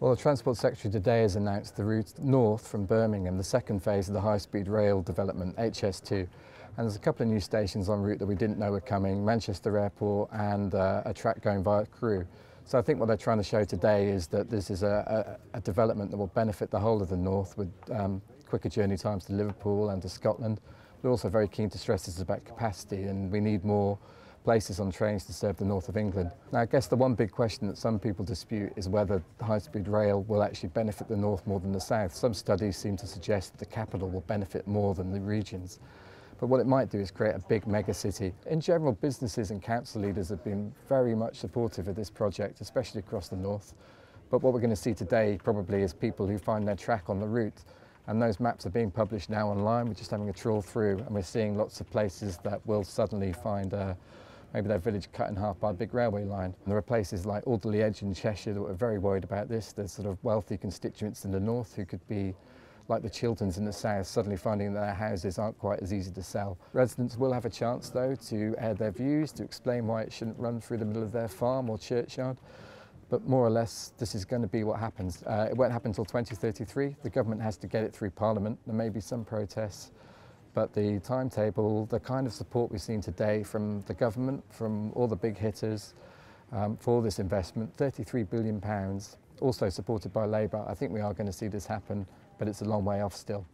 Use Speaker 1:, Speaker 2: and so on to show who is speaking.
Speaker 1: Well, the Transport Secretary today has announced the route north from Birmingham, the second phase of the high-speed rail development, HS2. And there's a couple of new stations en route that we didn't know were coming, Manchester Airport and a track going via Crewe. So I think what they're trying to show today is that this is a development that will benefit the whole of the north with quicker journey times to Liverpool and to Scotland. We're also very keen to stress this is about capacity, and we need more places on trains to serve the north of England. Now, I guess the one big question that some people dispute is whether the high-speed rail will actually benefit the north more than the south. Some studies seem to suggest that the capital will benefit more than the regions. But what it might do is create a big megacity. In general, businesses and council leaders have been very much supportive of this project, especially across the north. But what we're going to see today probably is people who find their track on the route. And those maps are being published now online. We're just having a trawl through, and we're seeing lots of places that will suddenly find maybe their village cut in half by a big railway line. And there are places like Alderley Edge in Cheshire that were very worried about this. There's sort of wealthy constituents in the north who could be like the Chilterns in the south, suddenly finding that their houses aren't quite as easy to sell. Residents will have a chance, though, to air their views, to explain why it shouldn't run through the middle of their farm or churchyard. But more or less, this is going to be what happens. It won't happen until 2033. The government has to get it through Parliament. There may be some protests. But the timetable, the kind of support we've seen today from the government, from all the big hitters for this investment, £33 billion, also supported by Labour, I think we are going to see this happen, but it's a long way off still.